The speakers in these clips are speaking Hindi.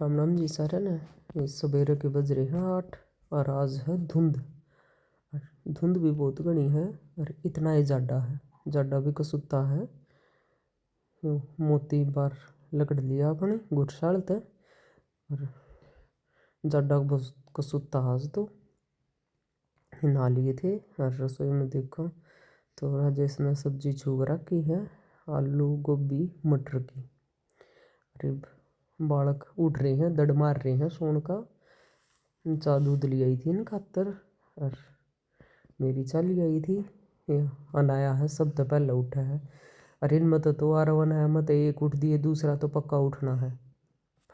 राम राम जी सारे ने। इस सवेरे के बज रहे हैं 8 और आज है धुंध। और धुंध भी बहुत घनी है और इतना ही जाडा है, जाडा भी कसूता है। मोती बार लकड़ लिया अपने गुरसाल ते और जाडा बहुत कसूता आज तो नहा लिए थे। और रसोई में देखो तो राजेश ने सब्जी छूक रखी है, आलू गोभी मटर की। अरे बालक उठ रहे हैं, दड़ मार रहे हैं सोन का। चा दूध ले आई थी इन खातर और मेरी चा ले आई थी। अनाया है सब तो पहले उठा है। अरे इन मत तो आरवन है, मत एक उठ दिए दूसरा तो पक्का उठना है,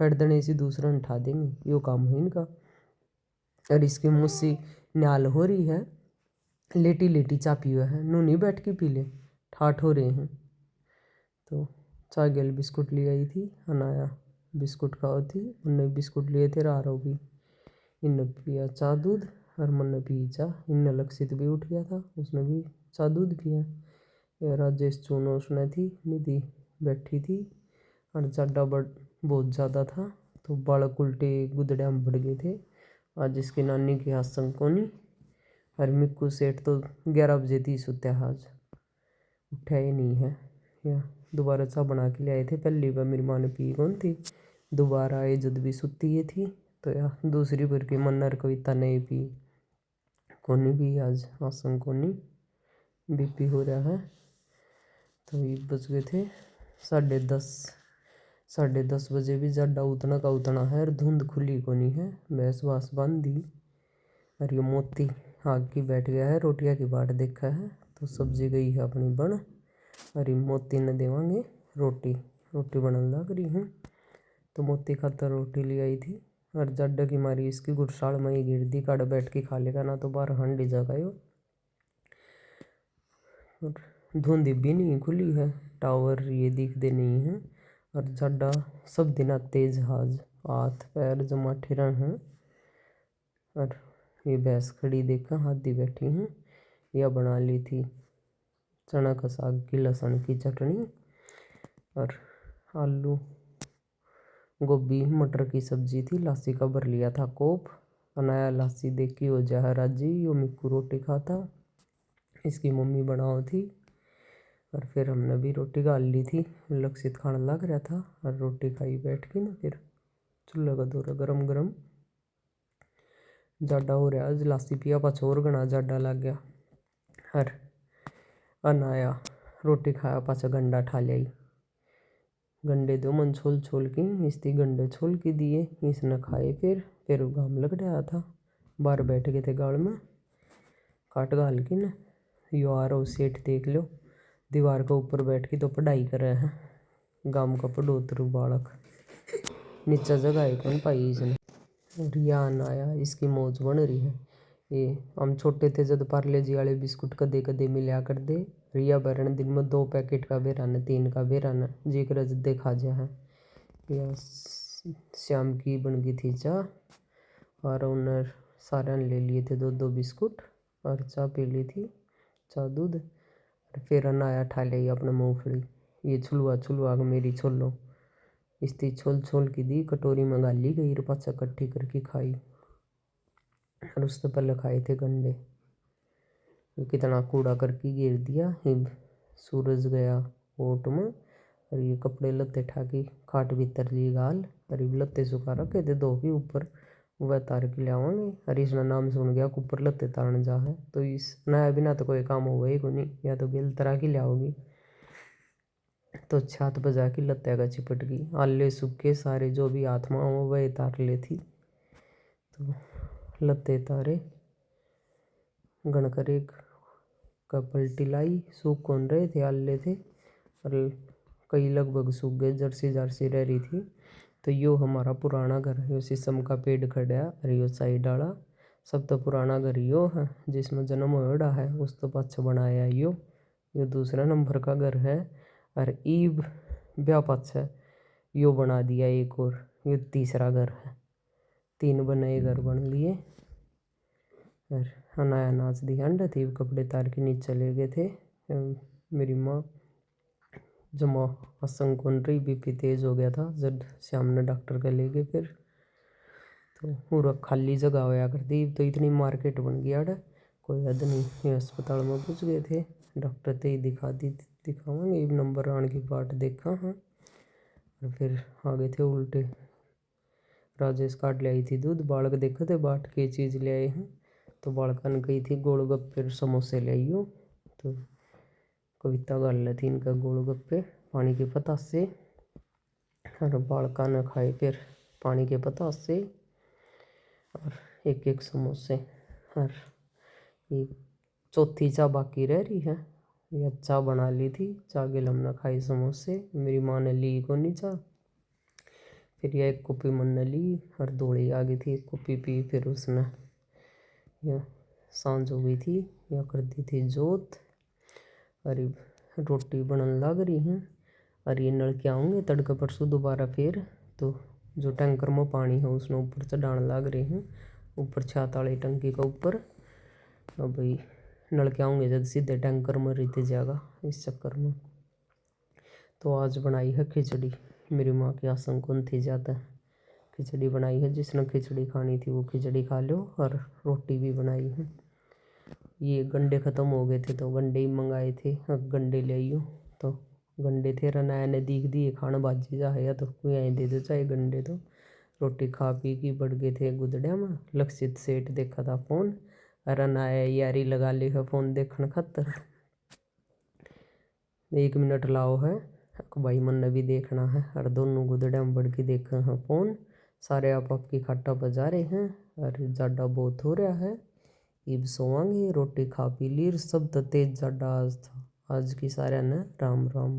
फेंट देने से दूसरा उठा देंगे, यो काम है इनका। और इसकी मुझसे न्याल हो रही है, लेटी लेटी चा पियो है, नूनी बैठ के पी ले, ठाठ हो रहे हैं। तो चा गेल बिस्कुट ले आई थी, अनाया बिस्कुट खाओ थी, उनने बिस्कुट लिए थे रारो भी। इनने पिया चा दूध और मैंने पी चा। इनने लक्षित भी उठ गया था, उसने भी चा दूध पिया। ये राजेश चूनो उसने थी, निधि बैठी थी और जाडा बहुत ज़्यादा था तो बालक उल्टे गुदड़े में बढ़ गए थे। आज इसकी नानी की आसंग कोनी और मिक्कू सेठ तो 11 बजे थी सुत्या, आज उठा ही नहीं है। या दोबारा चा बना के ले आए थे, पहली बार मेरी माँ ने पी कौन थी, दोबारा आए जब भी सुती ही थी तो या दूसरी बार की मन्नर कविता नहीं पी कोनी भी आज आसंग कोनी बीपी हो रहा है। तो ये बज गए थे 10:30, 10:30 बजे भी जाडा उतना का उतना है और धुंध खुली कोनी है। भैंस वास बांध दी और ये मोती आग की बैठ गया है, रोटियां की बाट देखा है तो सब्जी गई है अपनी बन और ये मोती ने देवांगे रोटी। रोटी बनने लग रही हूँ तो मोती खातर रोटी ले आई थी और जाडा की मारी इसकी गुरसाल में ही गिर दी, काड़ बैठ के खा लेगा ना तो बाहर हांडी जगायो। और धुंध भी नहीं खुली है, टावर ये दिखते नहीं है और जाडा सब दिन तेज हाथ हाथ पैर जमा ठिरा हैं। और ये भैंस खड़ी देखा हाथी बैठी हैं। यह बना ली थी चना का साग की लहसुन की चटनी और आलू गोभी मटर की सब्जी थी। लासी का भर लिया था कोप, अनाया लासी देख की हो जा राजी, यो मिक्कू रोटी खाता, इसकी मम्मी बनाओ थी और फिर हमने भी रोटी गाल ली थी। लक्षित खाने लग रहा था और रोटी खाई बैठ के ना, फिर चूल्हे का दौरा गरम गरम जाडा हो रहा। आज लासी पिया पाछा और घना जाडा लग गया। और अनाया रोटी खाया पाछा गंडा ठा लिया, गंडे दो मन छोल छोल के इसती गंडे छोल के दिए, इसने खाए। फिर घाम लग रहा था, बाहर बैठ गए थे गाड़ में काट गाल के न। यो आ रहा सेठ देख लो, दीवार के ऊपर बैठ के तो पढ़ाई कर रहे हैं, गांव का पढ़ोतरू बालक, नीचा जगह है कौन पाई इसने। रियान आया, इसकी मौज बन रही है। ये हम छोटे थे जब पार्ले जी वाले बिस्कुट कदे कदे मिला कर दे, रिया भरण दिन में 2 पैकेट का बेरान 3 का बेरान जी कर देखा जा है। या शाम की बन गई थी चाह और उन्हें सारे ले लिए थे 2-2 बिस्कुट और चाह पी ली थी, चाह दूध। और फिर अनाया ठा लिया अपने मूँगफली, ये छुलवा मेरी छोलो इसती छोल छोल की दी, कटोरी में गाली गई और पाछा इकट्ठी करके खाई। और उससे पहले खाए थे गंडे, कितना कूड़ा करके गिर दिया। हिब सूरज गया ओट में और ये कपड़े लत्ते ठाकी खाट भीतर ली गाल और ये लत्ते सुखा रखे थे दो के ऊपर, वह तार के लियावांगे। और इसने नाम सुन गया ऊपर लत्ते तारन जा है तो इस नया बिना तो कोई काम होगा ही को नहीं, या तो गेल तरह की लियाओगी। तो छात बजा के लत्ते का चिपट गई, आले सूखे सारे जो भी आत्मा हो वह तार ले थी। तो लत्ते तारे गणकर एक का पलटी लाई, सूख कौन रहे थे आले थे और कई लगभग सूख गए, जर्सी जर्सी रह रही थी। तो यो हमारा पुराना घर है, शीशम का पेड़ खड़ा और यो साइड डाला सब तो पुराना घर यो है जिसमें जन्म होड़ा है, उस तो पाछा बनाया यो दूसरा नंबर का घर है। और ईब ब्याह पाछा यो बना दिया एक और, यो तीसरा घर है, 3 बने घर बन लिए। और अनाया नाच दी अंडा थी, कपड़े तार के नीचे ले गए थे। मेरी माँ जमा आसन कौन रही, बीपी तेज हो गया था। जब श्याम ने डॉक्टर का ले गए फिर तो पूरा खाली जगह होया कर दी। तो इतनी मार्केट बन गया अड़ कोई हद नहीं। ये अस्पताल में पहुँच गए थे, डॉक्टर ते ही दिखावांगे नंबर आने की बाट देखा। हाँ और फिर आ गए थे उल्टे। राजेश काट ले आई थी दूध, बालक देखे थे बाट के चीज़ ले आए हैं। तो बालकन गई थी गोलगप्पे समोसे ले आई हो। तो कविता गाल ली थी इनका गोलगप्पे पानी के पतासे। और बालका ने खाए फिर पानी के पतासे और एक एक समोसे। और ये चौथी चाय बाकी रह रही है। ये चाय बना ली थी, चाय के हमने खाई समोसे, मेरी माँ ने ली को नहीं चाय। फिर यह एक कॉपी मन ने ली और दौड़ी आ गई थी, एक कॉपी पी। फिर उसने यह सांझ हो गई थी, यह कर दी थी जोत। और रोटी बनने लग रही हैं। और ये नलके आऊँगे तड़के परसों दोबारा फिर। तो जो टैंकर में पानी है उसने ऊपर चढ़ाने लग रहे हैं, ऊपर छत वाली टंकी का ऊपर। अब भाई नलके आऊँगे जब सीधे टैंकर में रहते जाएगा इस चक्कर में। तो आज बनाई है खिचड़ी, मेरी माँ की आसन कौन थी ज़्यादा। खिचड़ी बनाई है, जिसने खिचड़ी खानी थी वो खिचड़ी खा लो। और रोटी भी बनाई है। ये गंडे ख़त्म हो गए थे तो गंडे ही मंगाए थे, अब गंडे ले आई हो। तो गंडे थे रनाया ने दीख दिए खाना बाजी जा है तो कोई आए दे दो चाहे गंडे। तो रोटी खा पी की बढ़ गए थे गुदड़िया में। लक्षित सेठ देखा था फ़ोन, रनाया यारी लगा ली है फ़ोन देखने खातर। 1 मिनट लाओ है भाई मन ने भी देखना है। और दोनों गुदड़िया में बढ़ के देखे हैं फ़ोन। सारे आप आपकी खाटा बजा रहे हैं और जाडा बहुत हो रहा है। इब सोवांगे, रोटी खा पी ली, सब तो तेज जाडा आज था। आज की सारे ने राम राम।